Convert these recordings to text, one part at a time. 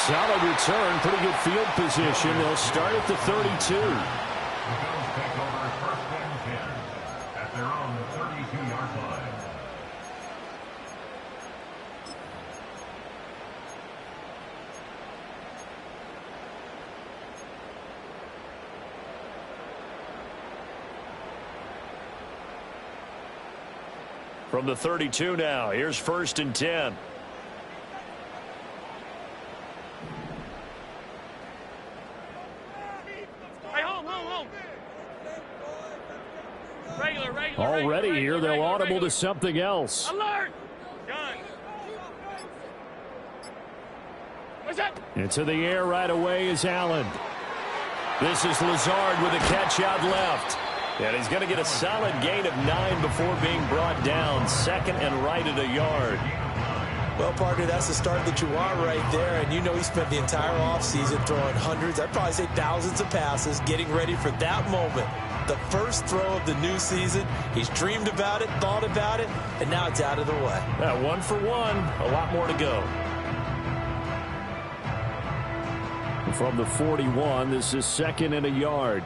Solid return, pretty good field position. They'll start at the 32. The Bills take over 1st and 10 at their own 32-yard line. From the 32 now, here's 1st and 10. Already here, they'll audible to something else. Alert! Gun. What's that? Into the air right away is Allen. This is Lazard with a catch out left. And he's going to get a solid gain of 9 before being brought down. 2nd and right at a yard. Well, partner, that's the start that you want right there. And you know he spent the entire offseason throwing hundreds, I'd probably say thousands of passes, getting ready for that moment. The first throw of the new season. He's dreamed about it, thought about it, and now it's out of the way. 1 for 1. A lot more to go. From the 41, this is 2nd and a yard.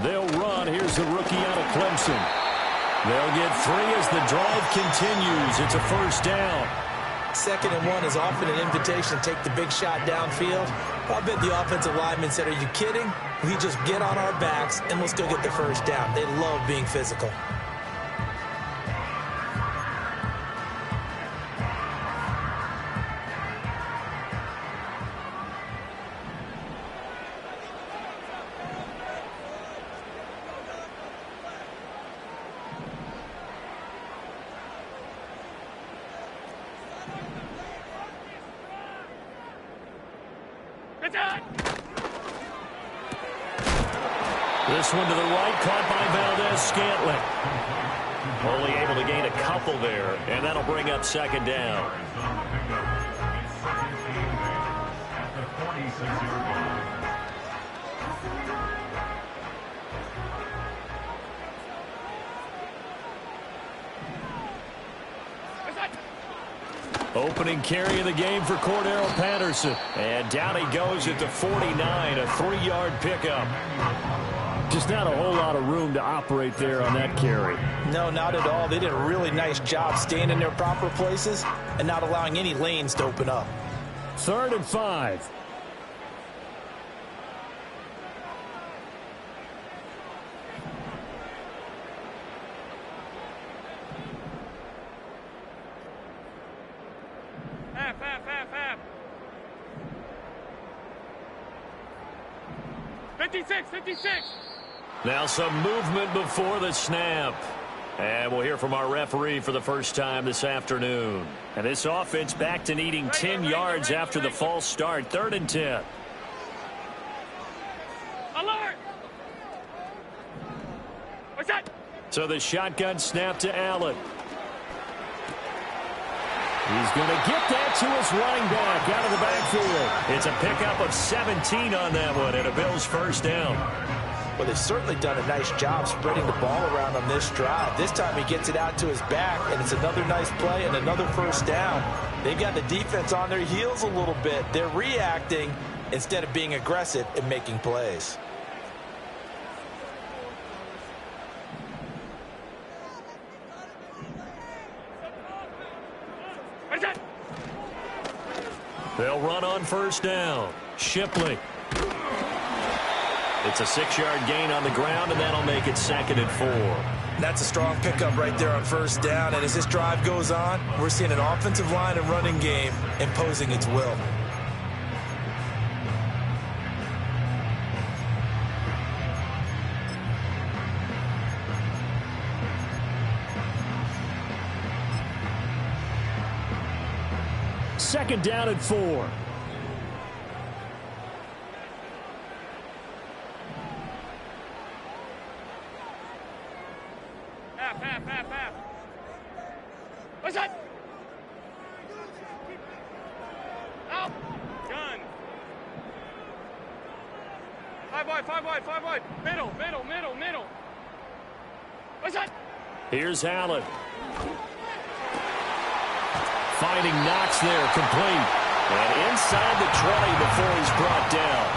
They'll run. Here's the rookie out of Clemson. They'll get 3 as the drive continues. It's a 1st down. 2nd and 1 is often an invitation to take the big shot downfield. I bet the offensive lineman said, are you kidding? We just get on our backs and let's go get the 1st down. They love being physical. This one to the right, caught by Valdez-Scantling. Only able to gain a couple there, and that'll bring up 2nd down. At the 46-yard line. Opening carry of the game for Cordero Patterson. And down he goes at the 49, a 3-yard pickup. Just not a whole lot of room to operate there on that carry. No, not at all. They did a really nice job staying in their proper places and not allowing any lanes to open up. 3rd and 5. Half. 56. Now some movement before the snap. And we'll hear from our referee for the first time this afternoon. And this offense back to needing 10 yards after the false start. 3rd and 10. Alert! What's that? So the shotgun snap to Allen. He's going to get that to his running back out of the backfield. It's a pickup of 17 on that one and a Bills 1st down. Well, they've certainly done a nice job spreading the ball around on this drive. This time he gets it out to his back, and it's another nice play and another 1st down. They've got the defense on their heels a little bit. They're reacting instead of being aggressive and making plays. They'll run on 1st down. Shipley. It's a 6-yard gain on the ground, and that'll make it 2nd and 4. That's a strong pickup right there on 1st down. And as this drive goes on, we're seeing an offensive line and running game imposing its will. Second down and 4. Half. What's that? Out. Gun. 5 wide. Middle. What's that? Here's Allen. Finding Knox there, complete. And inside the 20 before he's brought down.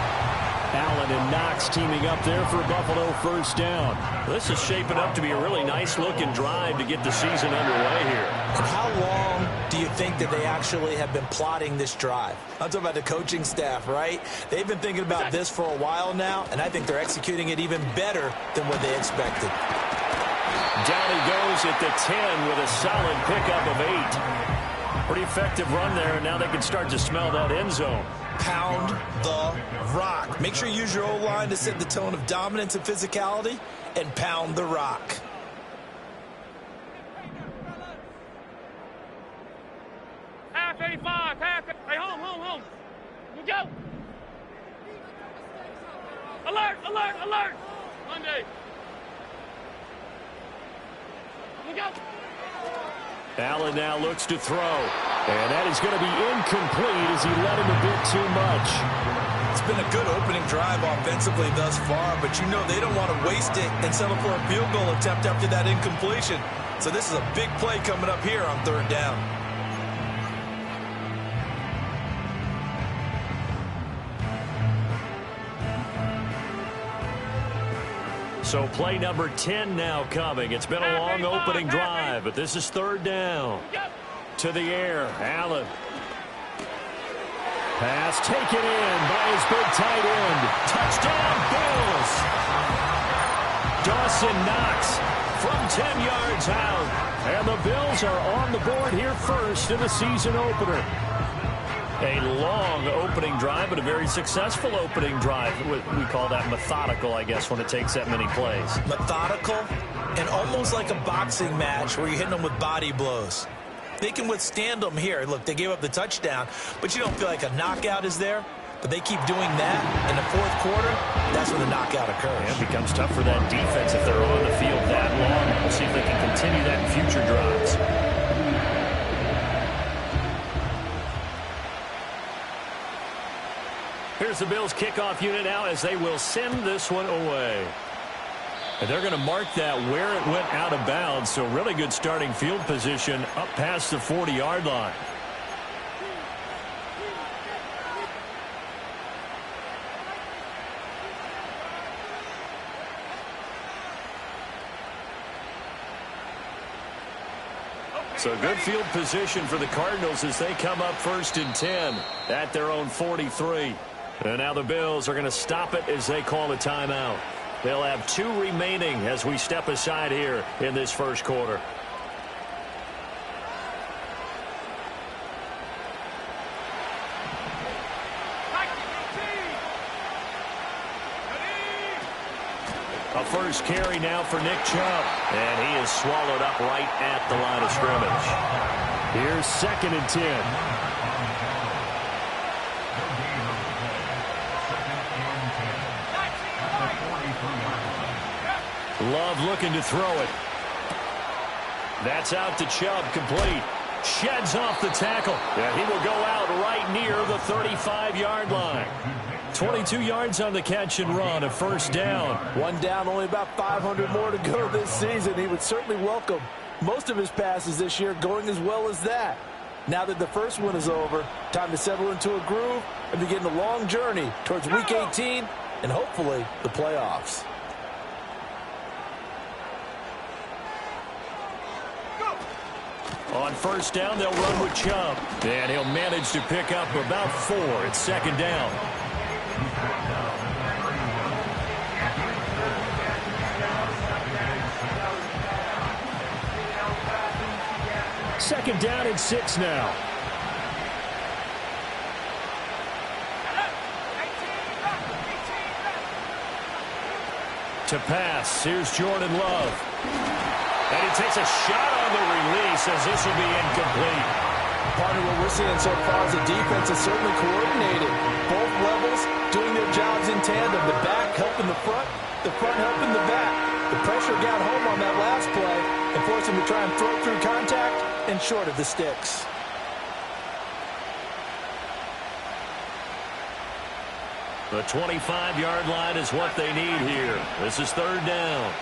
Allen and Knox teaming up there for Buffalo first down. This is shaping up to be a really nice-looking drive to get the season underway here. And how long do you think that they actually have been plotting this drive? I'm talking about the coaching staff, right? They've been thinking about this for a while now, and I think they're executing it even better than what they expected. Down he goes at the 10 with a solid pickup of 8. Pretty effective run there, and now they can start to smell that end zone. Pound the rock. Make sure you use your O-line to set the tone of dominance and physicality, and pound the rock. Half 85, half. Hey, home. You go. Alert. Monday. You go. Allen now looks to throw. And that is going to be incomplete as he led him a bit too much. It's been a good opening drive offensively thus far, but you know they don't want to waste it and settle for a field goal attempt after that incompletion. So this is a big play coming up here on third down. So play number 10 now coming. It's been a long opening drive, but this is third down. To the air, Allen. Pass taken in by his big tight end. Touchdown, Bills. Dawson Knox from 10 yards out. And the Bills are on the board here first in the season opener. A long opening drive, but a very successful opening drive. We call that methodical, I guess, when it takes that many plays. Methodical and almost like a boxing match where you're hitting them with body blows. They can withstand them here. Look, they gave up the touchdown, but you don't feel like a knockout is there. But they keep doing that in the fourth quarter. That's when the knockout occurs. Yeah, it becomes tough for that defense if they're on the field that long. We'll see if they can continue that in future drives. Here's the Bills kickoff unit now as they will send this one away. And they're going to mark that where it went out of bounds. So really good starting field position up past the 40-yard line. So good field position for the Cardinals as they come up first and 10 at their own 43. And now the Bills are going to stop it as they call a timeout. They'll have 2 remaining as we step aside here in this first quarter. A first carry now for Nick Chubb. And he is swallowed up right at the line of scrimmage. Here's 2nd and 10. Love looking to throw it. That's out to Chubb, complete. Sheds off the tackle. And he will go out right near the 35-yard line. 22 yards on the catch and run, a first down. One down, only about 500 more to go this season. He would certainly welcome most of his passes this year going as well as that. Now that the first one is over, time to settle into a groove and begin the long journey towards Week 18 and hopefully the playoffs. On first down, they'll run with Chubb. And he'll manage to pick up about 4. It's 2nd down. Second down and 6 now. To pass, here's Jordan Love. And he takes a shot on the release as this will be incomplete. Part of what we're seeing so far is the defense is certainly coordinated. Both levels doing their jobs in tandem. The back helping the front helping the back. The pressure got home on that last play and forced him to try and throw through contact and short of the sticks. The 25-yard line is what they need here. This is third down.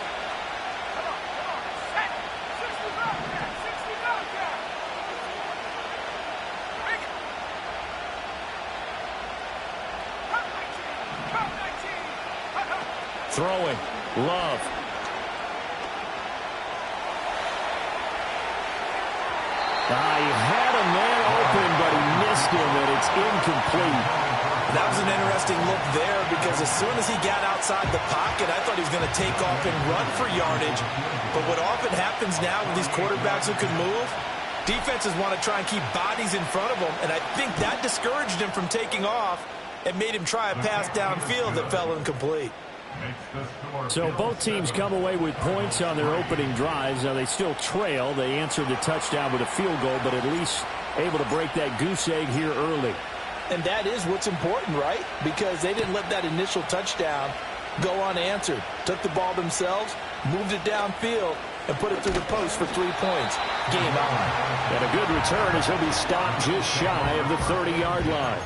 Throwing. Love. He had a man open, but he missed him, and it's incomplete. That was an interesting look there because as soon as he got outside the pocket, I thought he was going to take off and run for yardage. But what often happens now with these quarterbacks who can move, defenses want to try and keep bodies in front of them, and I think that discouraged him from taking off and made him try a pass downfield that fell incomplete. So both teams come away with points on their opening drives. Now they still trail. They answered the touchdown with a field goal, but at least able to break that goose egg here early. And that is what's important, right? Because they didn't let that initial touchdown go unanswered. Took the ball themselves, moved it downfield, and put it through the post for 3 points. Game on. And a good return as he'll be stopped just shy of the 30-yard line.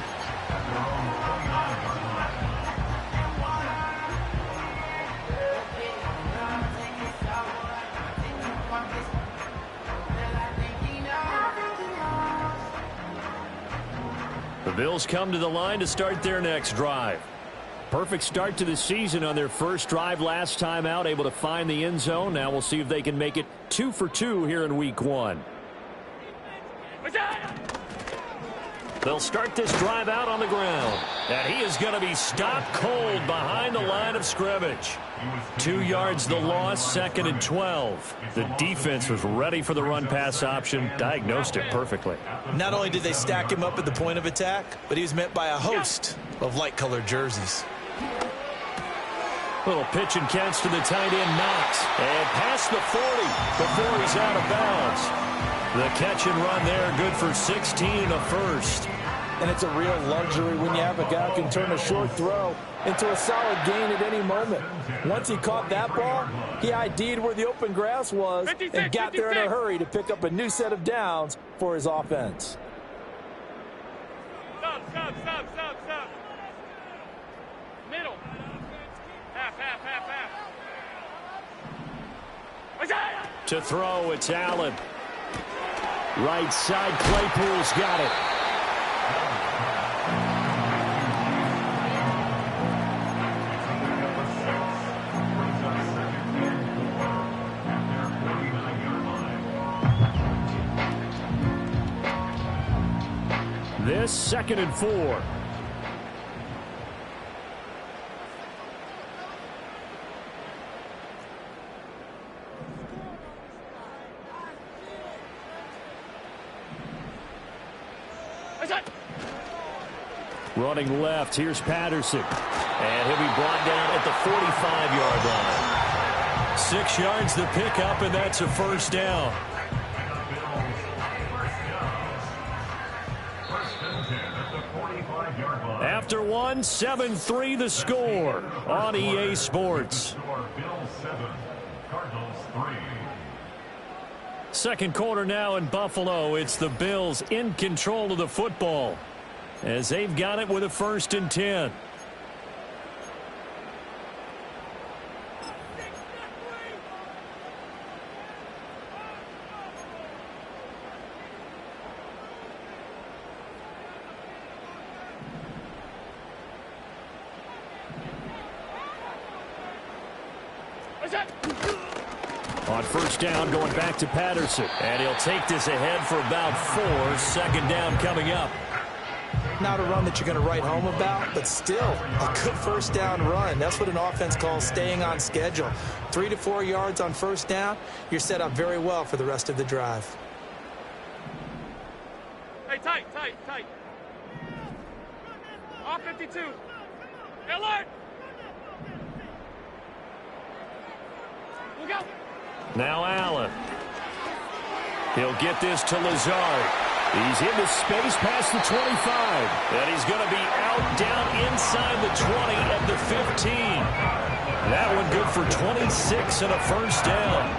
The Bills come to the line to start their next drive. Perfect start to the season on their first drive last time out, able to find the end zone. Now we'll see if they can make it 2 for 2 here in week 1. They'll start this drive out on the ground. And he is going to be stopped cold behind the line of scrimmage. 2 yards the loss, 2nd and 12. The defense was ready for the run-pass option, diagnosed it perfectly. Not only did they stack him up at the point of attack, but he was met by a host of light-colored jerseys. Little pitch and catch to the tight end, Knox. And past the 40 before he's out of bounds. The catch and run there, good for 16 and a first. And it's a real luxury when you have a guy who can turn a short throw into a solid gain at any moment. Once he caught that ball, he ID'd where the open grass was and got there in a hurry to pick up a new set of downs for his offense. Stop. Middle. Half. To throw, it's Allen. Right side, Claypool's got it. This 2nd and 4. Running left, here's Patterson. And he'll be brought down at the 45-yard line. 6 yards the pickup, and that's a first down. After one, 7-3 the score on EA Sports. Second quarter now in Buffalo. It's the Bills in control of the football as they've got it with a 1st and 10. On first down, going back to Patterson. And he'll take this ahead for about 4. 2nd down coming up. Not a run that you're going to write home about, but still a good first down run. That's what an offense calls staying on schedule. 3 to 4 yards on first down, you're set up very well for the rest of the drive. Hey, tight. Off 52. Alert! We'll go. Now Allen. He'll get this to Lazard. He's into space past the 25. And he's going to be out down inside the 20 at the 15. That one good for 26 and a first down.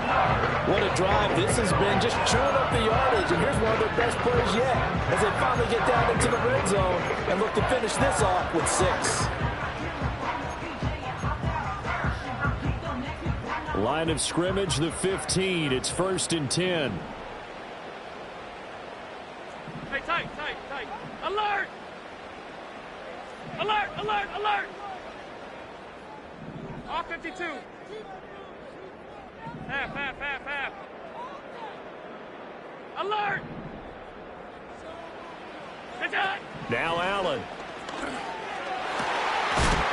What a drive this has been, just chewing up the yardage. And here's one of their best plays yet as they finally get down into the red zone and look to finish this off with 6. Line of scrimmage, the 15. It's 1st and 10. Hey, tight. Alert! Off 52. Half. Alert! Now Allen.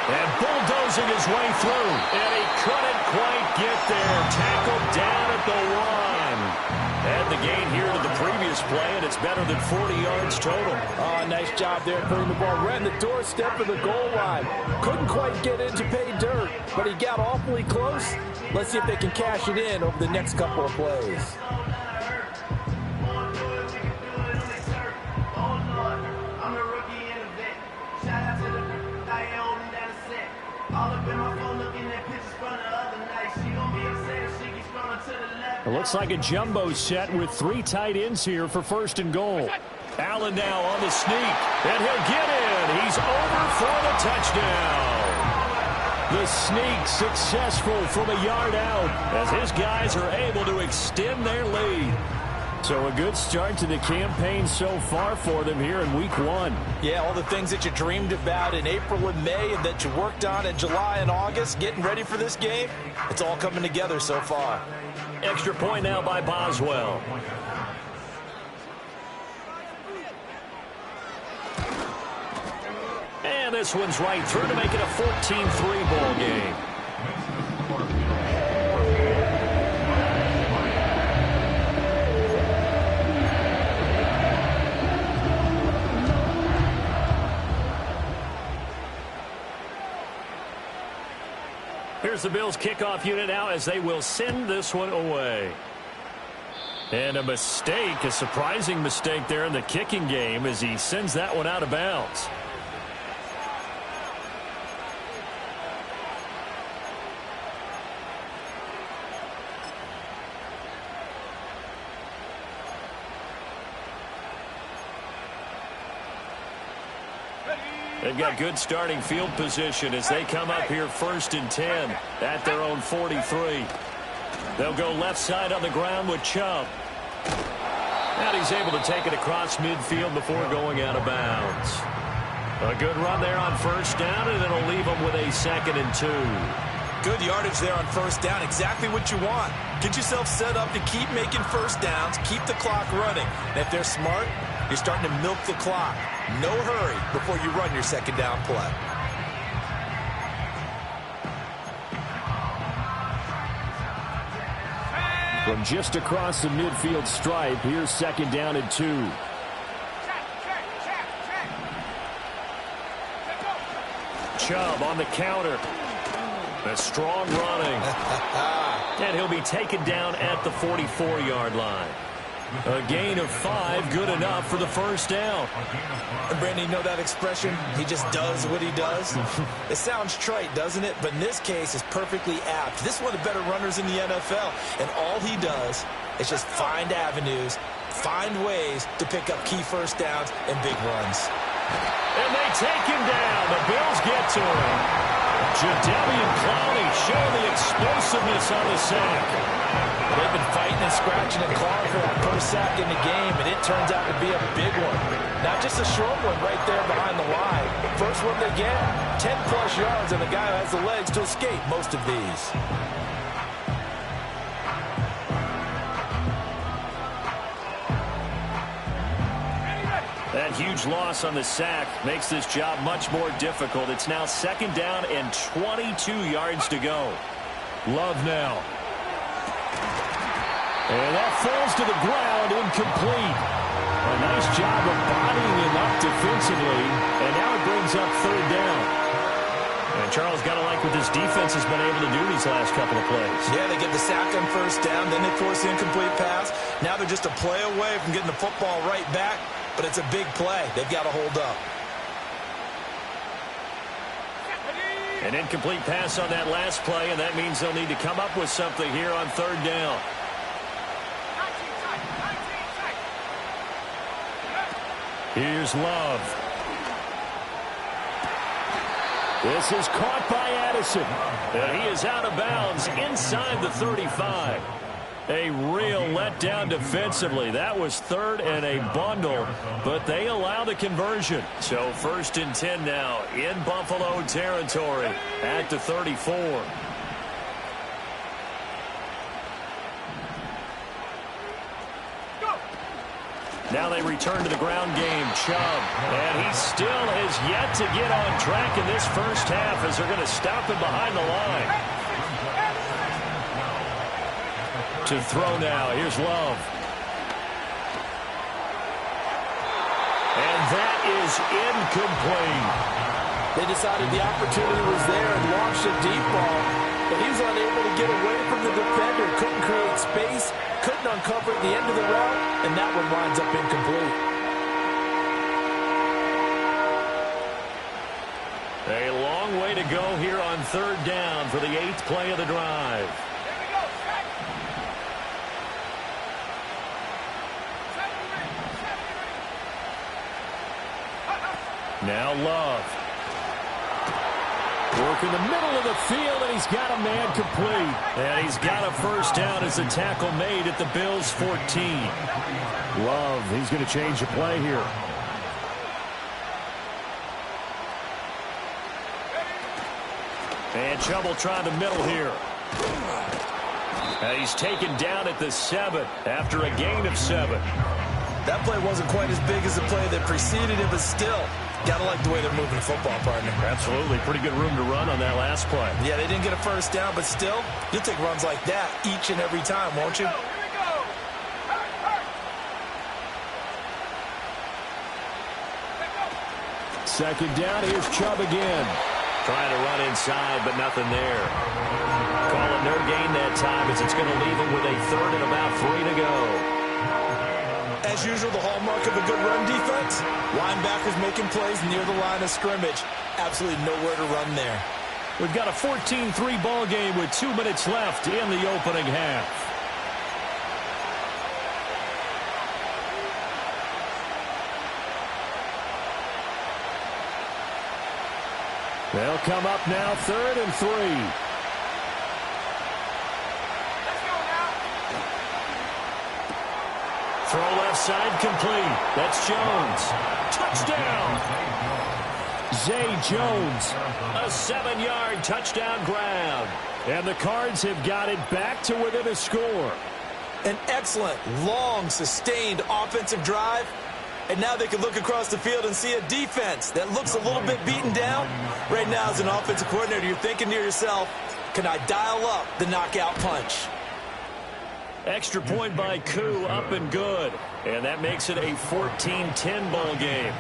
And bulldozing his way through. And he couldn't quite get there. Tackled down at the 1. And the gain here to the previous play, and it's better than 40 yards total. Oh, nice job there putting the ball right on the doorstep of the goal line. Couldn't quite get in to pay dirt, but he got awfully close. Let's see if they can cash it in over the next couple of plays. It looks like a jumbo set with 3 tight ends here for 1st and goal. Allen now on the sneak, and he'll get in. He's over for the touchdown. The sneak successful from a yard out as his guys are able to extend their lead. So a good start to the campaign so far for them here in week 1. Yeah, all the things that you dreamed about in April and May and that you worked on in July and August, getting ready for this game, it's all coming together so far. Extra point now by Boswell. And this one's right through to make it a 14-3 ball game. Here's the Bills kickoff unit now as they will send this one away. And a mistake, a surprising mistake there in the kicking game as he sends that one out of bounds. They've got good starting field position as they come up here 1st and 10 at their own 43. They'll go left side on the ground with Chubb. And he's able to take it across midfield before going out of bounds. A good run there on 1st down, and it'll leave them with a 2nd and 2. Good yardage there on 1st down. Exactly what you want. Get yourself set up to keep making 1st downs, keep the clock running. And if they're smart, you're starting to milk the clock. No hurry before you run your 2nd down play. From just across the midfield stripe, here's 2nd down and 2. Chubb on the counter. A strong running. And he'll be taken down at the 44-yard line. A gain of 5, good enough for the 1st down. And Brandon, you know that expression? He just does what he does. It sounds trite, doesn't it? But in this case, it's perfectly apt. This is one of the better runners in the NFL. And all he does is just find avenues, find ways to pick up key 1st downs and big runs. And they take him down. The Bills get to him. Jadeveon Clowney showing the explosiveness on the sack. They've been fighting and scratching and clawing for that 1st sack in the game, and it turns out to be a big one. Not just a short one right there behind the line. First one they get, 10-plus yards, and the guy has the legs to escape most of these. That huge loss on the sack makes this job much more difficult. It's now 2nd down and 22 yards to go. Love now. And that falls to the ground, incomplete. A nice job of bodying him up defensively, and now it brings up 3rd down. And Charles, got to like what this defense has been able to do these last couple of plays. Yeah, they get the sack on 1st down, then they force the incomplete pass. Now they're just a play away from getting the football right back, but it's a big play. They've got to hold up. An incomplete pass on that last play, and that means they'll need to come up with something here on 3rd down. Here's Love. This is caught by Addison. And he is out of bounds inside the 35. A real letdown defensively. That was 3rd and a bundle, but they allow the conversion. So 1st and 10 now in Buffalo territory at the 34. Now they return to the ground game. Chubb. And he still has yet to get on track in this first half as they're going to stop him behind the line. To throw now. Here's Love. And that is incomplete. They decided the opportunity was there and launched a deep ball, but he was unable to get away from the defender. Couldn't create space, couldn't uncover the end of the route, and that one winds up incomplete. A long way to go here on third down for the 8th play of the drive. Now Love. Work in the middle of the field, and he's got a man complete. And he's got a first down as the tackle made at the Bills' 14. Love, he's going to change the play here. And Chubb will try the middle here. And he's taken down at the 7 after a gain of 7. That play wasn't quite as big as the play that preceded it, but still, gotta like the way they're moving the football, partner. Absolutely. Pretty good room to run on that last play. Yeah, they didn't get a first down, but still, you'll take runs like that each and every time, won't you? Second down, here's Chubb again. Trying to run inside, but nothing there. Call it no gain that time as it's going to leave him with a third and about 3 to go. As usual, the hallmark of a good run defense, linebackers making plays near the line of scrimmage. Absolutely nowhere to run there. We've got a 14-3 ball game with 2 minutes left in the opening half. They'll come up now, 3rd and 3. Throw left side complete. That's Jones. Touchdown. Zay Jones. A 7-yard touchdown grab. And the Cards have got it back to within a score. An excellent, long, sustained offensive drive. And now they can look across the field and see a defense that looks a little bit beaten down. Right now, as an offensive coordinator, you're thinking to yourself, can I dial up the knockout punch? Extra point by Koo, up and good. And that makes it a 14-10 ball game.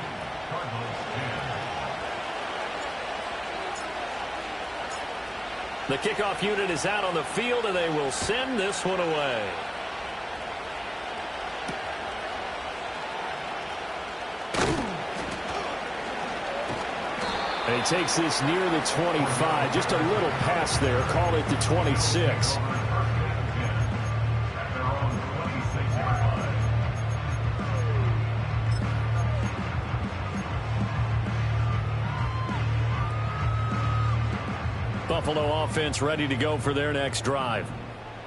The kickoff unit is out on the field, and they will send this one away. And he takes this near the 25. Just a little pass there. Call it the 26. Buffalo offense ready to go for their next drive.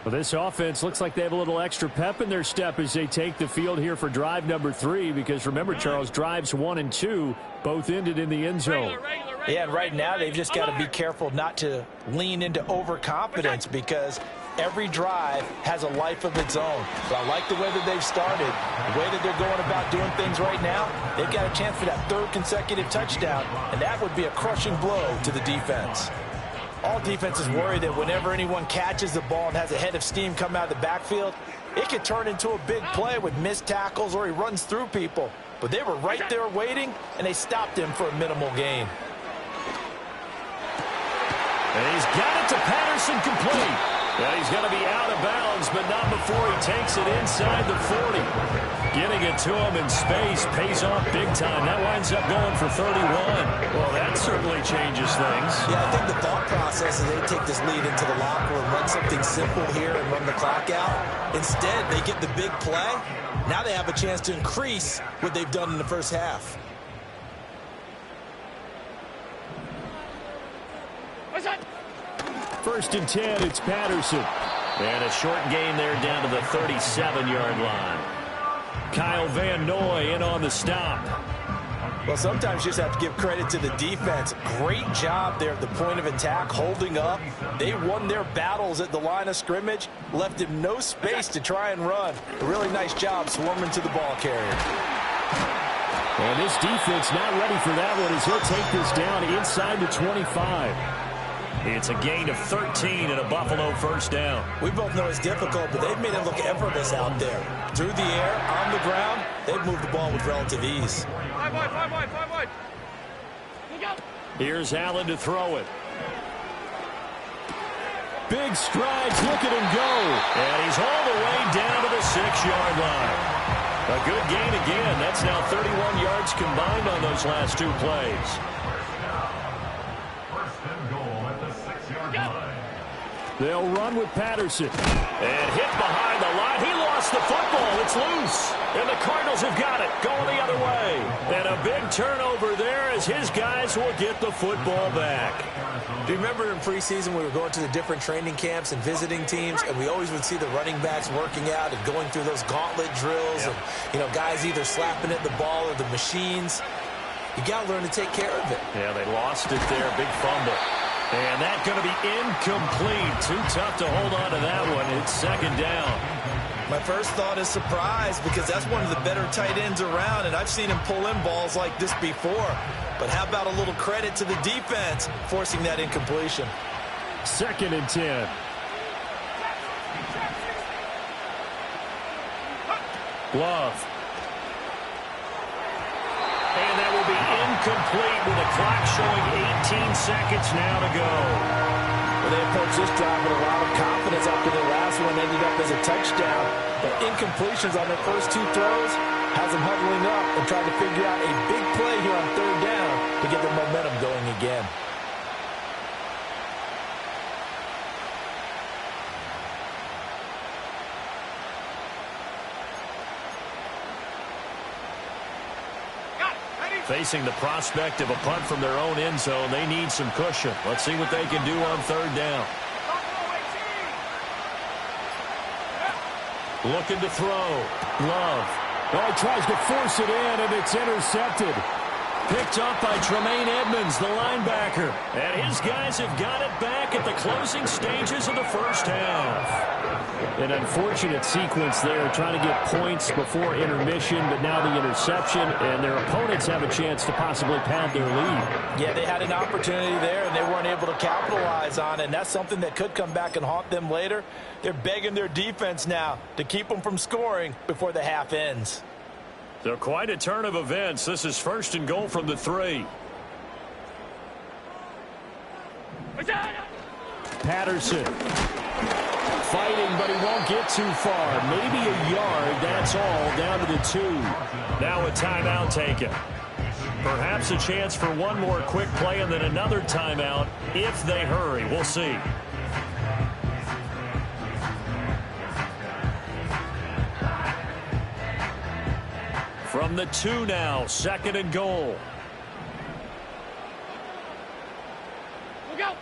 Well, this offense looks like they have a little extra pep in their step as they take the field here for drive number 3, because remember, Charles, drives 1 and 2 both ended in the end zone. Yeah, and right now they've just got to be careful not to lean into overconfidence, because every drive has a life of its own. But I like the way that they've started, the way that they're going about doing things right now. They've got a chance for that 3rd consecutive touchdown, and that would be a crushing blow to the defense. All defenses worry that whenever anyone catches the ball and has a head of steam come out of the backfield, it could turn into a big play with missed tackles or he runs through people. But they were right there waiting, and they stopped him for a minimal gain. And he's got it to Patterson, complete. Yeah, he's going to be out of bounds, but not before he takes it inside the 40. Getting it to him in space pays off big time. That winds up going for 31. Well, that certainly changes things. Yeah, I think the thought process is they take this lead into the locker room, run something simple here and run the clock out. Instead, they get the big play. Now they have a chance to increase what they've done in the first half. First and 10, it's Patterson. And a short gain there down to the 37-yard line. Kyle Van Noy in on the stop. Well, sometimes you just have to give credit to the defense. Great job there at the point of attack, holding up. They won their battles at the line of scrimmage, left him no space to try and run. A really nice job swarming to the ball carrier. And this defense not ready for that one as he'll take this down inside the 25. It's a gain of 13 and a Buffalo first down. We both know it's difficult, but they've made it look effortless out there. Through the air, on the ground, they've moved the ball with relative ease. 5 wide, 5 wide, 5 wide. Look out. Here's Allen to throw it. Big strides, look at him go. And he's all the way down to the 6-yard line. A good gain again. That's now 31 yards combined on those last two plays. First and goal at the 6-yard line. They'll run with Patterson. And hit behind the line. He lost the football. It's loose. And the Cardinals have got it. Going the other way. And a big turnover there as his guys will get the football back. Do you remember in preseason we were going to the different training camps and visiting teams, and we always would see the running backs working out and going through those gauntlet drills, and, you know, guys either slapping at the ball or the machines. You got to learn to take care of it. Yeah, they lost it there. Big fumble. And that's going to be incomplete. Too tough to hold on to that one. It's second down. My first thought is surprise, because that's one of the better tight ends around, and I've seen him pull in balls like this before. But how about a little credit to the defense forcing that incompletion? Second and 10. Love. And that will be incomplete with the clock showing 18 seconds now to go. Well, they approached this drive with a lot of confidence after their last one ended up as a touchdown. But incompletions on their first two throws has them huddling up and trying to figure out a big play here on third down to get their momentum going again. Facing the prospect of a punt from their own end zone, they need some cushion. Let's see what they can do on third down. Looking to throw. Love. Oh, he tries to force it in, and it's intercepted. Picked up by Tremaine Edmonds, the linebacker. And his guys have got it back at the closing stages of the first half. An unfortunate sequence there, trying to get points before intermission, but now the interception, and their opponents have a chance to possibly pad their lead. Yeah, they had an opportunity there, and they weren't able to capitalize on it, and that's something that could come back and haunt them later. They're begging their defense now to keep them from scoring before the half ends. So quite a turn of events. This is first and goal from the 3. Patterson. Fighting, but he won't get too far. Maybe a yard, that's all, down to the 2. Now a timeout taken. Perhaps a chance for one more quick play and then another timeout if they hurry. We'll see. From the 2 now, second and goal. Look out.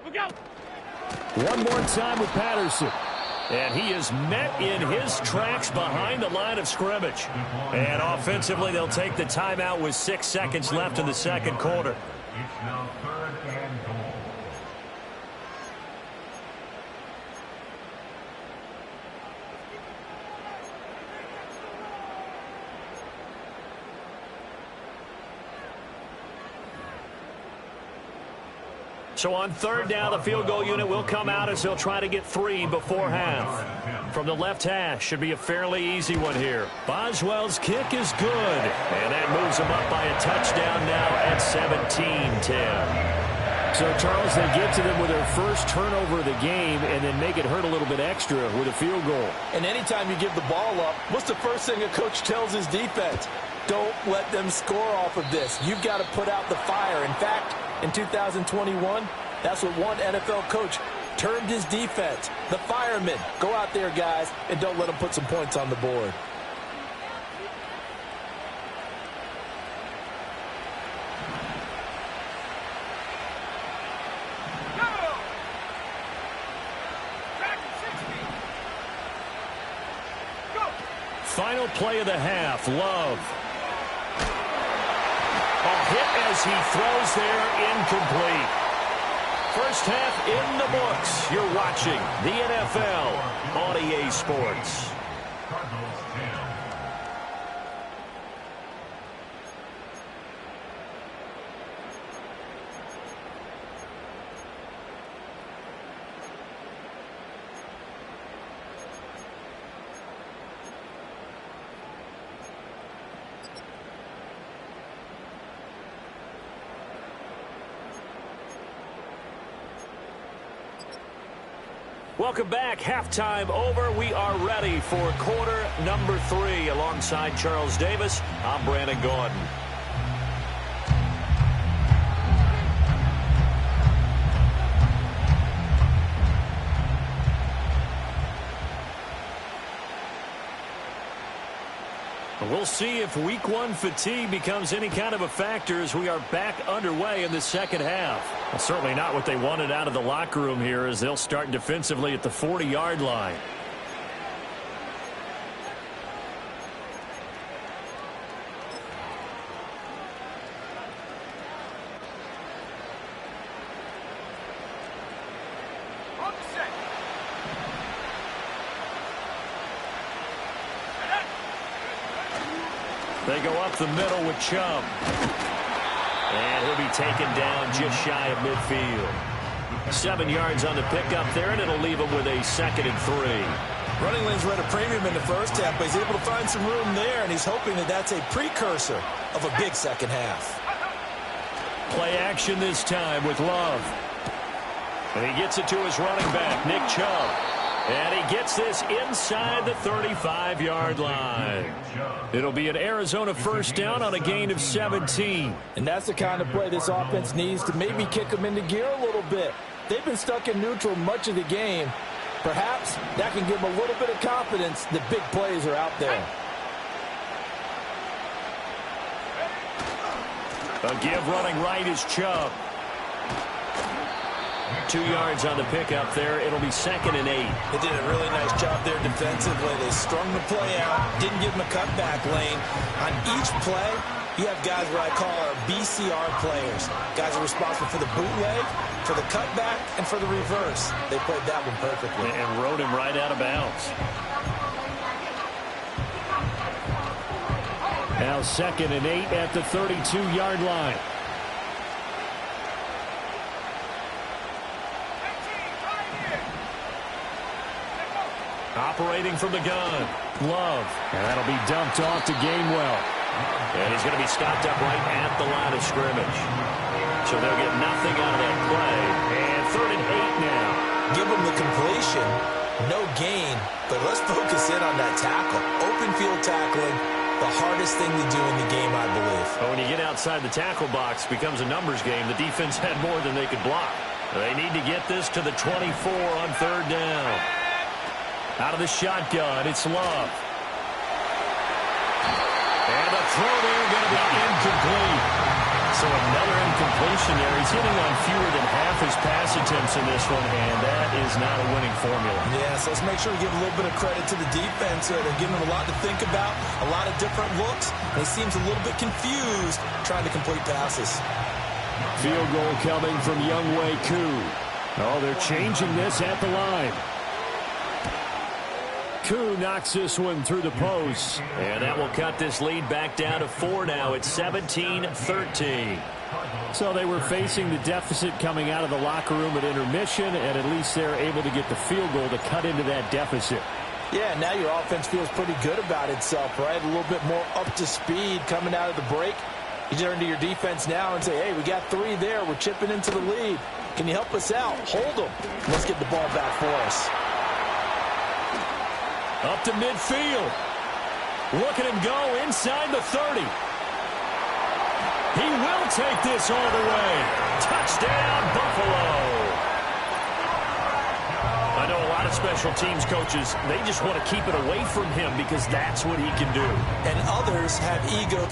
Look out. One more time with Patterson. And he is met in his tracks behind the line of scrimmage. And offensively, they'll take the timeout with 6 seconds left in the second quarter. It's now third and goal. So on third down, the field goal unit will come out as they'll try to get 3 before half. From the left hash, should be a fairly easy one here. Boswell's kick is good. And that moves them up by a touchdown now at 17-10. So, Charles, they get to them with their first turnover of the game and then make it hurt a little bit extra with a field goal. And anytime you give the ball up, what's the first thing a coach tells his defense? Don't let them score off of this. You've got to put out the fire. In fact, in 2021, that's what one NFL coach termed his defense. The firemen. Go out there, guys, and don't let them put some points on the board. final play of the half. Love. A hit as he throws there, incomplete. First half in the books. You're watching the NFL on EA Sports. Cardinals 10. Welcome back. Halftime over. We are ready for quarter number 3. Alongside Charles Davis, I'm Brandon Gaudin. We'll see if week 1 fatigue becomes any kind of a factor as we are back underway in the second half. Well, certainly not what they wanted out of the locker room here as they'll start defensively at the 40-yard line. They go up the middle with Chubb. And he'll be taken down just shy of midfield. 7 yards on the pickup there, and it'll leave him with a 2nd and 3. Running lanes were at a premium in the first half, but he's able to find some room there, and he's hoping that that's a precursor of a big second half. Play action this time with Love. And he gets it to his running back, Nick Chubb. And he gets this inside the 35-yard line. It'll be an Arizona first down on a gain of 17. And that's the kind of play this offense needs to maybe kick them into gear a little bit. They've been stuck in neutral much of the game. Perhaps that can give them a little bit of confidence that big plays are out there. A give running right is Chubb. 2 yards on the pickup there. It'll be 2nd and 8. They did a really nice job there defensively. They strung the play out, didn't give them a cutback lane. On each play, you have guys what I call our BCR players. Guys are responsible for the bootleg, for the cutback, and for the reverse. They played that one perfectly. And rode him right out of bounds. Now 2nd and 8 at the 32-yard line. Operating from the gun. Love. And that'll be dumped off to Gainwell. And he's going to be stopped up right at the line of scrimmage. So they'll get nothing out of that play. And 3rd and 8 now. Give them the completion. No gain. But let's focus in on that tackle. Open field tackling. The hardest thing to do in the game, I believe. But when you get outside the tackle box, it becomes a numbers game. The defense had more than they could block. They need to get this to the 24 on 3rd down. Out of the shotgun, it's Love. And the throw there going to be incomplete. So another incompletion there. He's hitting on fewer than half his pass attempts in this one, and that is not a winning formula. Yes, let's make sure we give a little bit of credit to the defense. They're giving him a lot to think about, a lot of different looks, and he seems a little bit confused trying to complete passes. Field goal coming from Younghoe Koo. Oh, they're changing this at the line. Koo knocks this one through the post. And that will cut this lead back down to 4 now. It's 17-13. So they were facing the deficit coming out of the locker room at intermission, and at least they're able to get the field goal to cut into that deficit. Yeah, now your offense feels pretty good about itself, right? A little bit more up to speed coming out of the break. You turn to your defense now and say, hey, we got 3 there. We're chipping into the lead. Can you help us out? Hold them. Let's get the ball back for us. Up to midfield. Look at him go inside the 30. He will take this all the way. Touchdown, Buffalo. I know a lot of special teams coaches, they just want to keep it away from him because that's what he can do. And others have ego.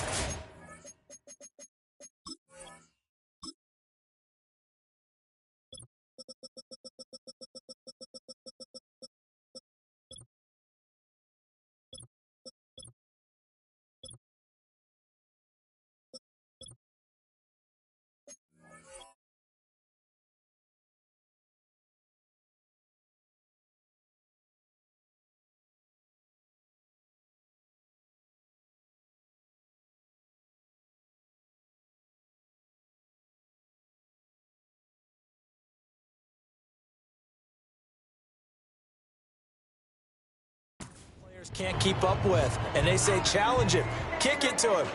Can't keep up with, and they say challenge him, kick it to him.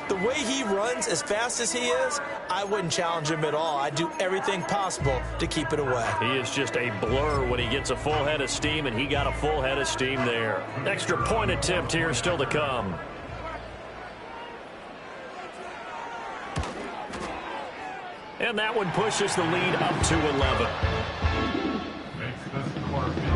The way he runs as fast as he is, I wouldn't challenge him at all. I'd do everything possible to keep it away. He is just a blur when he gets a full head of steam, and he got a full head of steam there. Extra point attempt here still to come. And that one pushes the lead up to 11. Makes the score 15.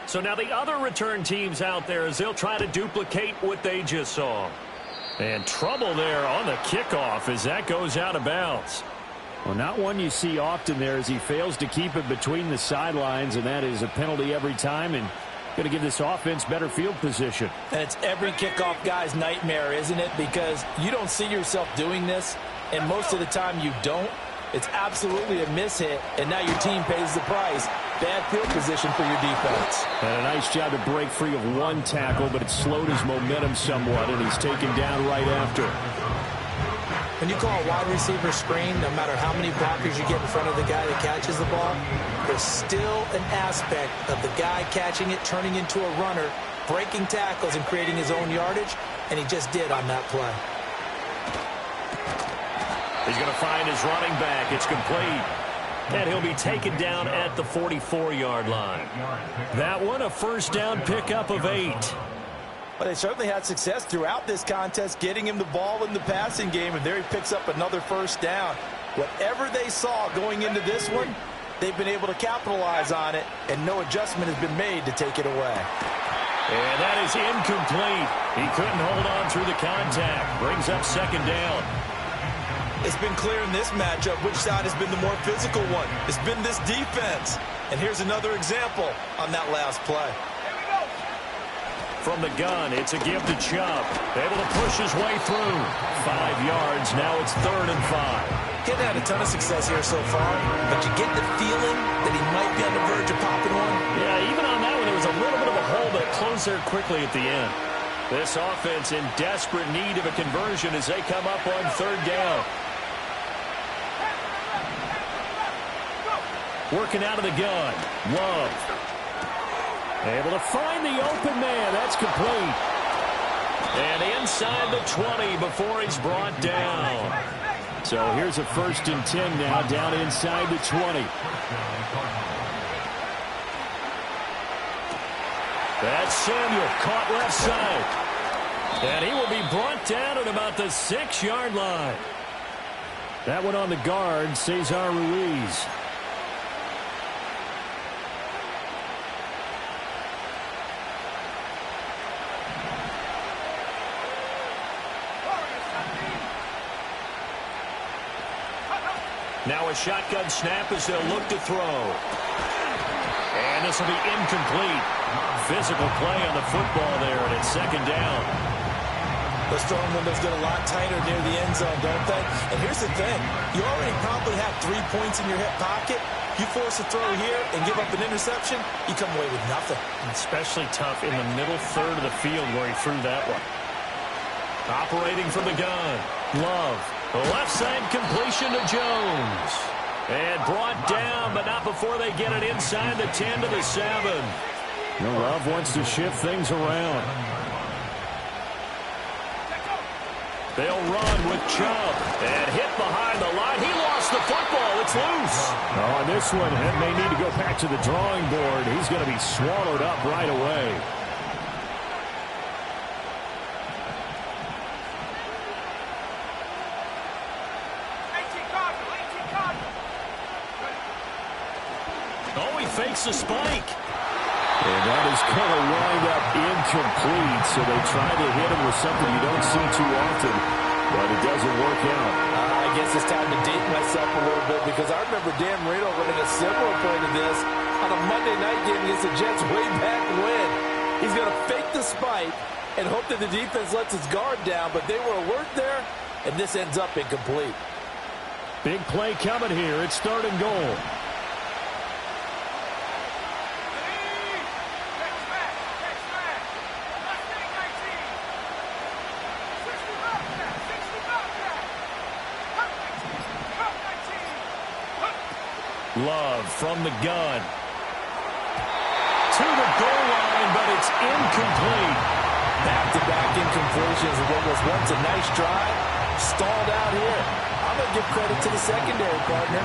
So now the other return teams out there as they'll try to duplicate what they just saw. And trouble there on the kickoff as that goes out of bounds. Well, not one you see often there as he fails to keep it between the sidelines, and that is a penalty every time and going to give this offense better field position. And it's every kickoff guy's nightmare, isn't it? Because you don't see yourself doing this, and most of the time you don't. It's absolutely a mishit, and now your team pays the price. Bad field position for your defense. And a nice job to break free of one tackle, but it slowed his momentum somewhat, and he's taken down right after. When you call a wide receiver screen, no matter how many blockers you get in front of the guy that catches the ball, there's still an aspect of the guy catching it, turning into a runner, breaking tackles and creating his own yardage, and he just did on that play. He's going to find his running back. It's complete. And he'll be taken down at the 44-yard line. That one, a first down pickup of 8. Well, they certainly had success throughout this contest, getting him the ball in the passing game, and there he picks up another first down. Whatever they saw going into this one, they've been able to capitalize on it, and no adjustment has been made to take it away. And that is incomplete. He couldn't hold on through the contact. Brings up second down. It's been clear in this matchup which side has been the more physical one. It's been this defense. And here's another example on that last play. From the gun, it's a give to Chubb. Able to push his way through. 5 yards. Now it's 3rd and 5. He's had a ton of success here so far, but you get the feeling that he might be on the verge of popping one. Yeah, even on that one, there was a little bit of a hole, but it closed there quickly at the end. This offense in desperate need of a conversion as they come up on 3rd down. Working out of the gun. Love. Able to find the open man. That's complete. And inside the 20 before he's brought down. So here's a 1st and 10 now, down inside the 20. That's Samuel, caught left side. And he will be brought down at about the 6-yard line. That one on the guard, Cesar Ruiz. Now a shotgun snap as they'll look to throw. And this will be incomplete. Physical play on the football there, and it's 2nd down. Those throwing windows get a lot tighter near the end zone, don't they? And here's the thing. You already probably have 3 points in your hip pocket. You force a throw here and give up an interception, you come away with nothing. Especially tough in the middle third of the field where he threw that one. Operating from the gun. Love. Left side completion to Jones. And brought down, but not before they get it inside the 10 to the 7. Love wants to shift things around. They'll run with Chubb. And hit behind the line. He lost the football. It's loose. On this one, it may need to go back to the drawing board. He's going to be swallowed up right away. Fakes the spike. And that is going to wind up incomplete. So they try to hit him with something you don't see too often, but it doesn't work out. I guess it's time to date myself a little bit because I remember Dan Marino running a similar play to this on a Monday night game against the Jets way back when. He's going to fake the spike and hope that the defense lets his guard down, but they were alert there, and this ends up incomplete. Big play coming here. It's 3rd and goal. Love from the gun. To the goal line, but it's incomplete. Back-to-back incompletions of what was once a nice drive. Stalled out here. I'm going to give credit to the secondary partner.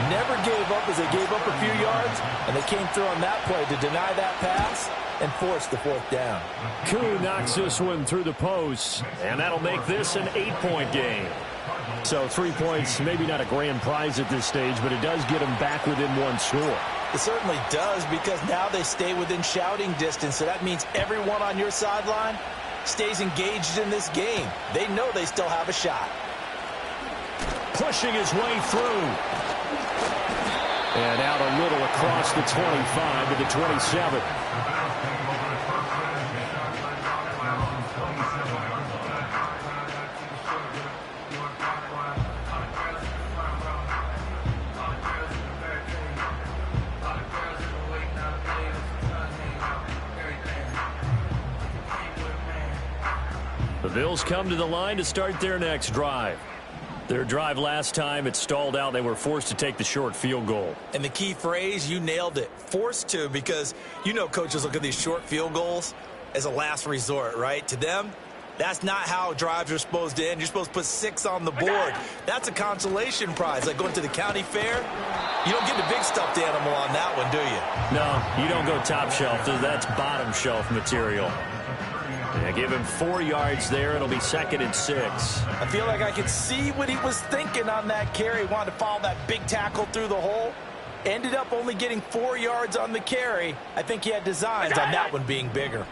Never gave up as they gave up a few yards, and they came through on that play to deny that pass and force the fourth down. Koo knocks this one through the posts. And that'll make this an 8-point game. So 3 points, maybe not a grand prize at this stage, but it does get them back within one score. It certainly does, because now they stay within shouting distance, so that means everyone on your sideline stays engaged in this game. They know they still have a shot. Pushing his way through. And out a little across the 25 to the 27. The Bills come to the line to start their next drive. Their drive last time, it stalled out. They were forced to take the short field goal. And the key phrase, you nailed it, forced to, because you know coaches look at these short field goals as a last resort, right? To them, that's not how drives are supposed to end. You're supposed to put 6 on the board. That's a consolation prize, like going to the county fair. You don't get the big stuffed animal on that one, do you? No, you don't go top shelf. That's bottom shelf material. Yeah, give him 4 yards there. It'll be 2nd and 6. I feel like I could see what he was thinking on that carry. Wanted to follow that big tackle through the hole. Ended up only getting 4 yards on the carry. I think he had designs on that one being bigger.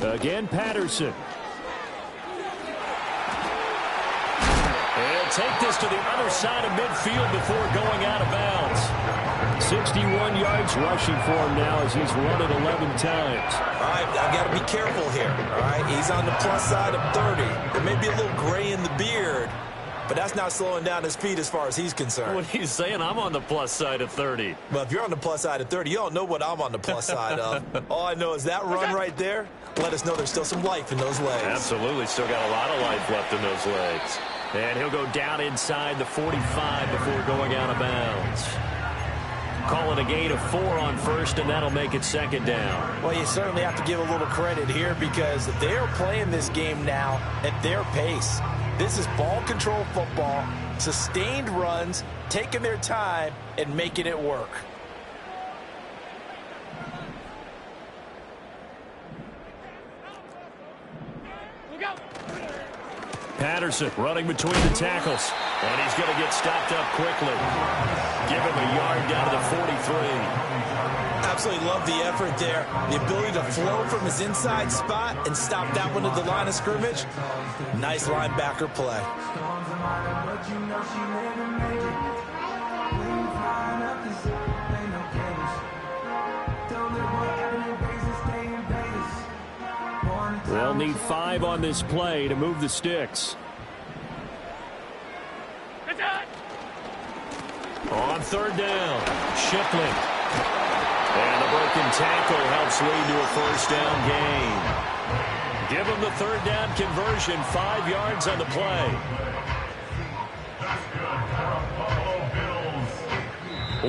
Again, Patterson. He'll take this to the other side of midfield before going out of bounds. 61 yards rushing for him now as he's run it 11 times. All right, I've got to be careful here. All right, he's on the plus side of 30. There may be a little gray in the beard, but that's not slowing down his speed as far as he's concerned. What are you saying? I'm on the plus side of 30. Well, if you're on the plus side of 30, you all know what I'm on the plus side of. All I know is that run right there let us know there's still some life in those legs. Absolutely, still got a lot of life left in those legs. And he'll go down inside the 45 before going out of bounds. Call it a gain of 4 on first, and that'll make it 2nd down. Well, you certainly have to give a little credit here because they're playing this game now at their pace. This is ball control football, sustained runs, taking their time, and making it work. Patterson running between the tackles. And he's going to get stopped up quickly. Give him a yard down to the 43. Absolutely love the effort there. The ability to flow from his inside spot and stop that one at the line of scrimmage. Nice linebacker play. They'll need 5 on this play to move the sticks. On 3rd down, Shipley. And the broken tackle helps lead to a 1st down gain. Give him the 3rd down conversion, 5 yards on the play.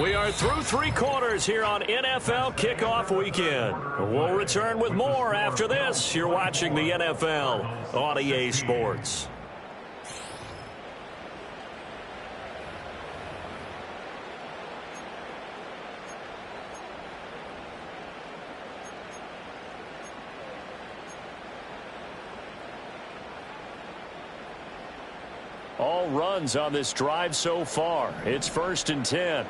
We are through 3 quarters here on NFL Kickoff Weekend. We'll return with more after this. You're watching the NFL on EA Sports. All runs on this drive so far. It's 1st and 10.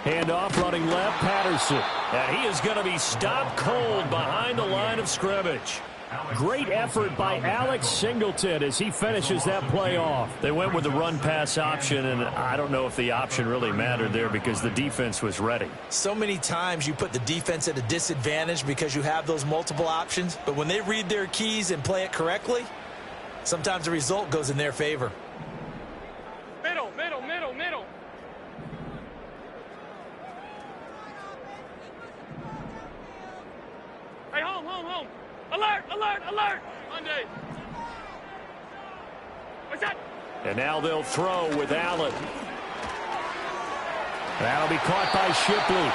Handoff running left, Patterson. And he is going to be stopped cold behind the line of scrimmage. Great effort by Alex Singleton as he finishes that play off. They went with the run-pass option, and I don't know if the option really mattered there because the defense was ready. So many times you put the defense at a disadvantage because you have those multiple options, but when they read their keys and play it correctly, sometimes the result goes in their favor. Middle. Alert! Alert! Monday. What's that? And now they'll throw with Allen. That'll be caught by Shipley.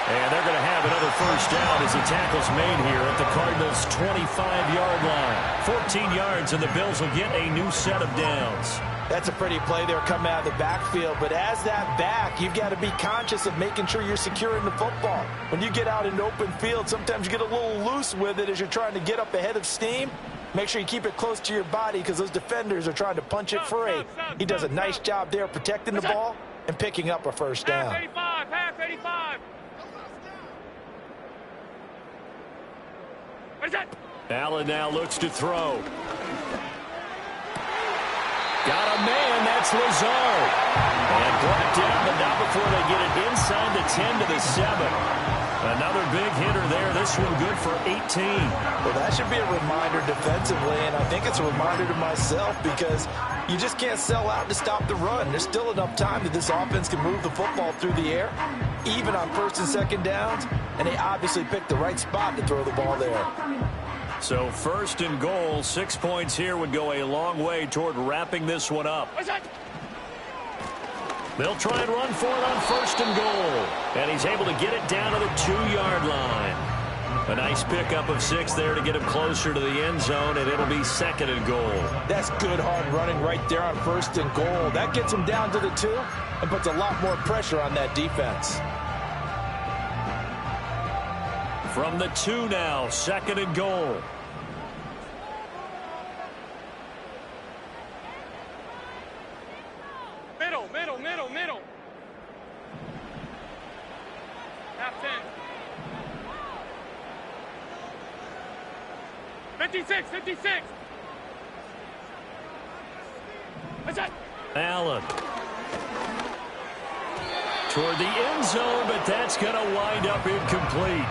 And they're going to have another first down as the tackle's made here at the Cardinals' 25-yard line. 14 yards, and the Bills will get a new set of downs. That's a pretty play there coming out of the backfield. But as that back, you've got to be conscious of making sure you're securing the football. When you get out in open field, sometimes you get a little loose with it as you're trying to get up ahead of steam. Make sure you keep it close to your body because those defenders are trying to punch it free. He does a nice job there protecting the ball and picking up a first down. Half 85, half 85. What is that? Allen now looks to throw. Got a man, that's Lazard. And brought down, but not before they get it inside the 10 to the 7. Another big hitter there. This one good for 18. Well, that should be a reminder defensively, and I think it's a reminder to myself because you just can't sell out to stop the run. There's still enough time that this offense can move the football through the air, even on first and second downs, and they obviously picked the right spot to throw the ball there. So first and goal, 6 points here would go a long way toward wrapping this one up. What's that? They'll try and run for it on first and goal. And he's able to get it down to the 2-yard line. A nice pickup of 6 there to get him closer to the end zone, and it'll be second and goal. That's good hard running right there on first and goal. That gets him down to the 2 and puts a lot more pressure on that defense. From the 2 now, second and goal. Middle. Half 10. 56. What's that? Allen. Toward the end zone, but that's going to wind up incomplete.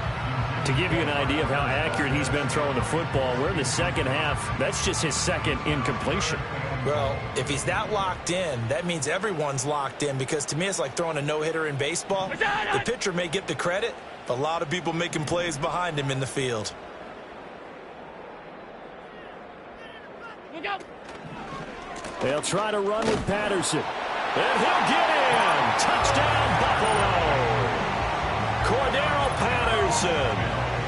To give you an idea of how accurate he's been throwing the football, we're in the second half. That's just his second incompletion. Well, if he's that locked in, that means everyone's locked in because to me it's like throwing a no-hitter in baseball. The pitcher may get the credit, but a lot of people making plays behind him in the field. Look out. They'll try to run with Patterson. And he'll get in. Touchdown, Buffalo. Cordero Patterson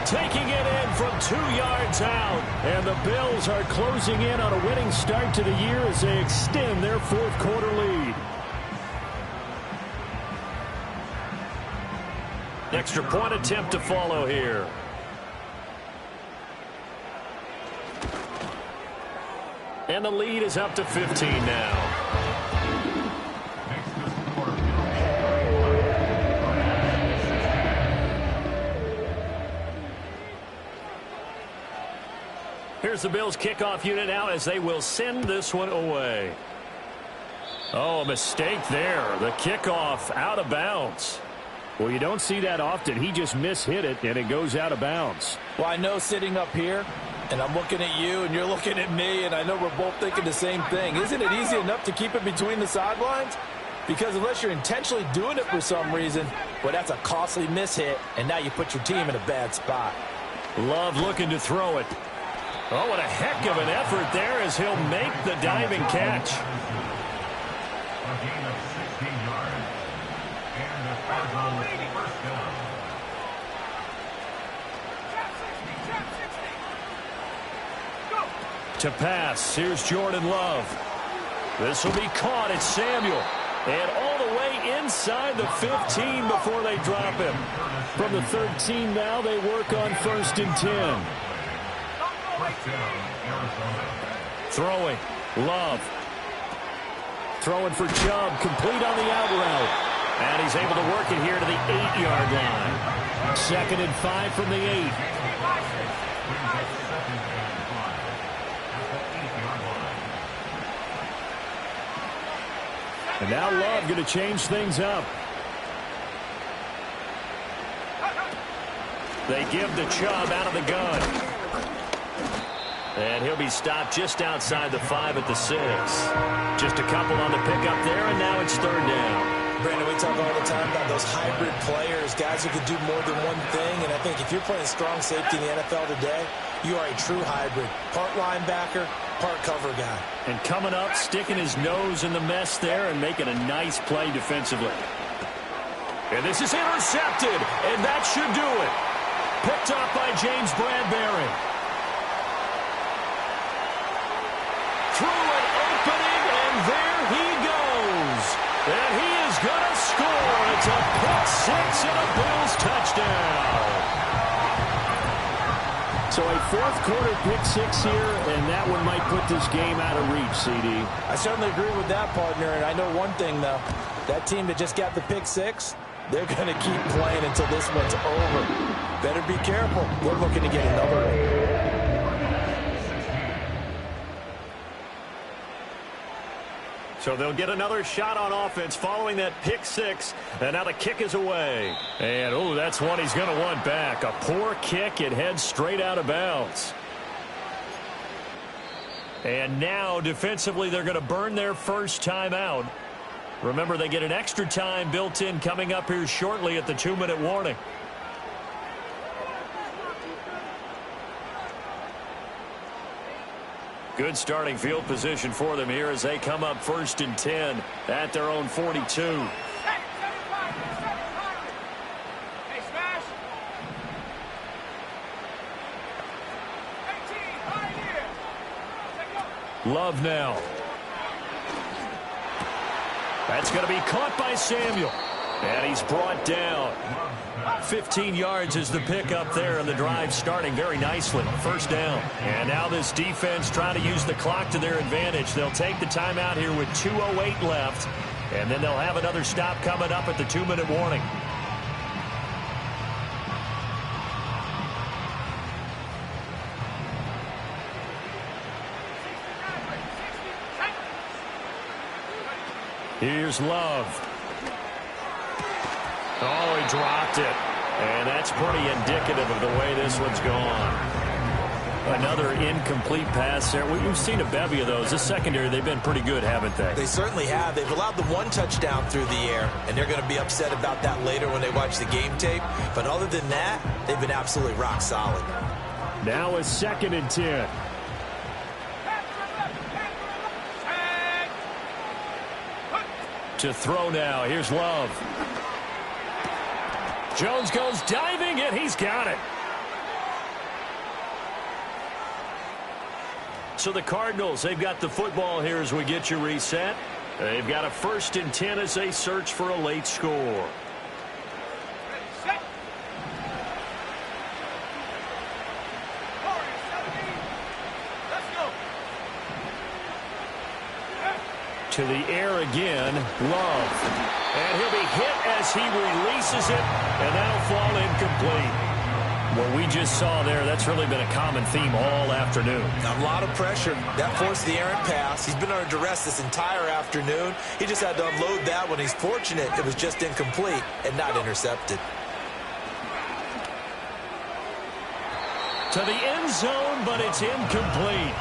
taking it in from 2 yards out. And the Bills are closing in on a winning start to the year as they extend their fourth-quarter lead. Extra point attempt to follow here. And the lead is up to 15 now. Here's the Bills kickoff unit now as they will send this one away. Oh, a mistake there. The kickoff out of bounds. Well, you don't see that often. He just mishit it, and it goes out of bounds. Well, I know sitting up here, and I'm looking at you, and you're looking at me, and I know we're both thinking the same thing. Isn't it easy enough to keep it between the sidelines? Because unless you're intentionally doing it for some reason, well, that's a costly mishit, and now you put your team in a bad spot. Love looking to throw it. Oh, what a heck of an effort there as he'll make the diving catch. A gain of 16 yards. And the Cardinals first down. To pass, here's Jordan Love. This will be caught at Samuel. And all the way inside the 15 before they drop him. From the 13 now, they work on first and 10. Throwing. Love. Throwing for Chubb. Complete on the out route. And he's able to work it here to the 8-yard line. Second and 5 from the 8. And now Love going to change things up. They give the Chubb out of the gun. And he'll be stopped just outside the 5 at the 6. Just a couple on the pickup there, and now it's third down. Brandon, we talk all the time about those hybrid players, guys who can do more than one thing. And I think if you're playing strong safety in the NFL today, You are a true hybrid. Part linebacker, part cover guy. And coming up, sticking his nose in the mess there and making a nice play defensively. And this is intercepted, and that should do it. Picked up by James Bradbury. Through an opening, and there he goes. And he is going to score. It's a pick six and a Bills touchdown. So a fourth-quarter pick six here, and that one might put this game out of reach, CD. I certainly agree with that, partner. And I know one thing, though. That team that just got the pick six, they're going to keep playing until this one's over. Better be careful. They're looking to get another one. So they'll get another shot on offense following that pick six. And now the kick is away. And, oh, that's one he's going to want back. A poor kick. It heads straight out of bounds. And now, defensively, they're going to burn their first time out. Remember, they get an extra time built in coming up here shortly at the 2-minute warning. Good starting field position for them here as they come up 1st and 10 at their own 42. Love now. That's going to be caught by Samuel. And he's brought down. 15 yards is the pickup there, and the drive starting very nicely. First down. And now this defense trying to use the clock to their advantage. They'll take the timeout here with 2:08 left, and then they'll have another stop coming up at the 2-minute warning. Here's Love. Oh, he dropped it. And that's pretty indicative of the way this one's gone. Another incomplete pass there. We've seen a bevy of those. This secondary, they've been pretty good, haven't they? They certainly have. They've allowed the one touchdown through the air, and they're going to be upset about that later when they watch the game tape. But other than that, they've been absolutely rock solid. Now a 2nd and 10. To throw now. Here's Love. Jones goes diving, and he's got it. So the Cardinals, they've got the football here as we get you reset. They've got a 1st and 10 as they search for a late score. To the air again, Love. And he'll be hit as he releases it, and that'll fall incomplete. What we just saw there, that's really been a common theme all afternoon. A lot of pressure. That forced the errant pass. He's been under duress this entire afternoon. He just had to unload that one. He's fortunate it was just incomplete and not intercepted. To the end zone, but it's incomplete.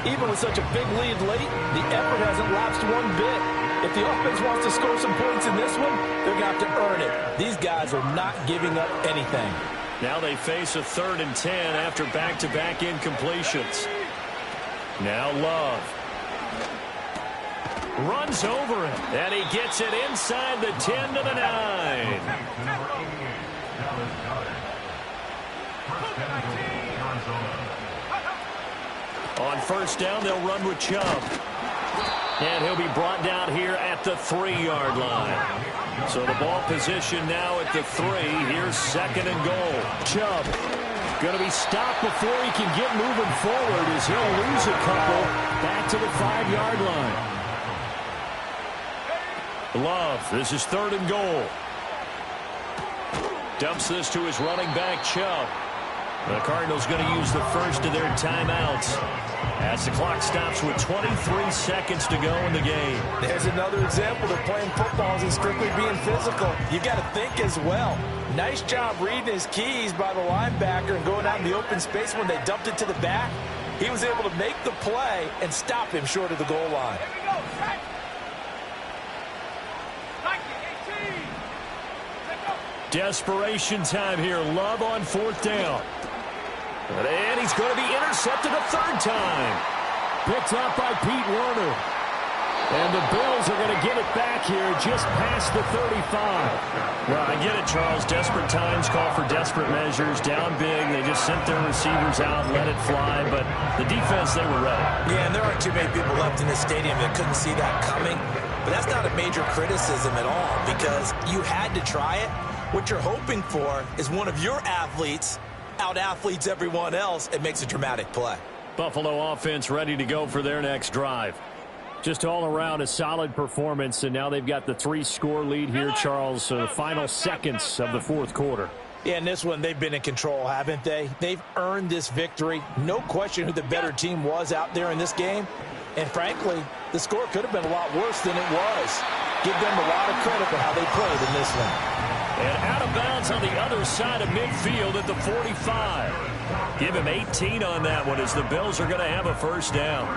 Even with such a big lead late, the effort hasn't lapsed one bit. If the offense wants to score some points in this one, they're going to have to earn it. These guys are not giving up anything. Now they face a 3rd and 10 after back-to-back incompletions. Now Love. Runs over it, and he gets it inside the 10 to the 9. On 1st down, they'll run with Chubb. And he'll be brought down here at the 3-yard line. So the ball position now at the 3. Here's 2nd and goal. Chubb going to be stopped before he can get moving forward as he'll lose a couple back to the 5-yard line. Love, this is 3rd and goal. Dumps this to his running back, Chubb. The Cardinals going to use the first of their timeouts as the clock stops with 23 seconds to go in the game. There's another example that playing football isn't strictly being physical. You got to think as well. Nice job reading his keys by the linebacker and going out in the open space when they dumped it to the back. He was able to make the play and stop him short of the goal line. Desperation time here. Love on 4th down. And he's going to be intercepted a third time. Picked up by Pete Werner. And the Bills are going to get it back here just past the 35. Well, I get it, Charles. Desperate times call for desperate measures. Down big, they just sent their receivers out, let it fly. But the defense, they were ready. Yeah, and there aren't too many people left in this stadium that couldn't see that coming. But that's not a major criticism at all because you had to try it. What you're hoping for is one of your athletes out-athletes everyone else and makes a dramatic play. Buffalo offense ready to go for their next drive. Just all around a solid performance, and now they've got the 3-score lead here, Charles. So the final seconds of the fourth quarter. Yeah, in this one, they've been in control, haven't they? They've earned this victory. No question who the better team was out there in this game. And frankly, the score could have been a lot worse than it was. Give them a lot of credit for how they played in this one. And out of bounds on the other side of midfield at the 45. Give him 18 on that one as the Bills are going to have a first down.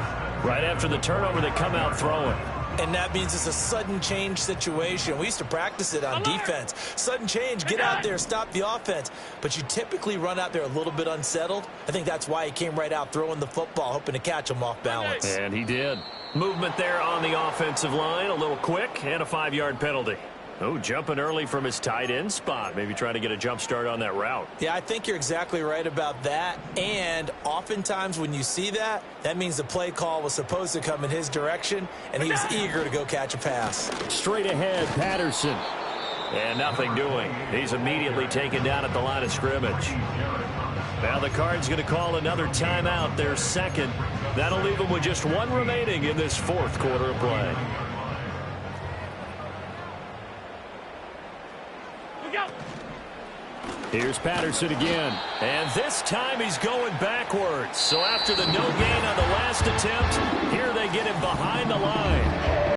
Right after the turnover, they come out throwing. And that means it's a sudden change situation. We used to practice it on defense. Sudden change, get out there, stop the offense. But you typically run out there a little bit unsettled. I think that's why he came right out throwing the football, hoping to catch him off balance. And he did. Movement there on the offensive line, a little quick, and a 5-yard penalty. Oh, jumping early from his tight end spot. Maybe trying to get a jump start on that route. Yeah, I think you're exactly right about that. And oftentimes when you see that, that means the play call was supposed to come in his direction, and he was eager to go catch a pass. Straight ahead, Patterson. And nothing doing. He's immediately taken down at the line of scrimmage. Now the Cards going to call another timeout, their second. That'll leave them with just one remaining in this fourth quarter of play. Here's Patterson again. And this time he's going backwards. So after the no gain on the last attempt, here they get him behind the line.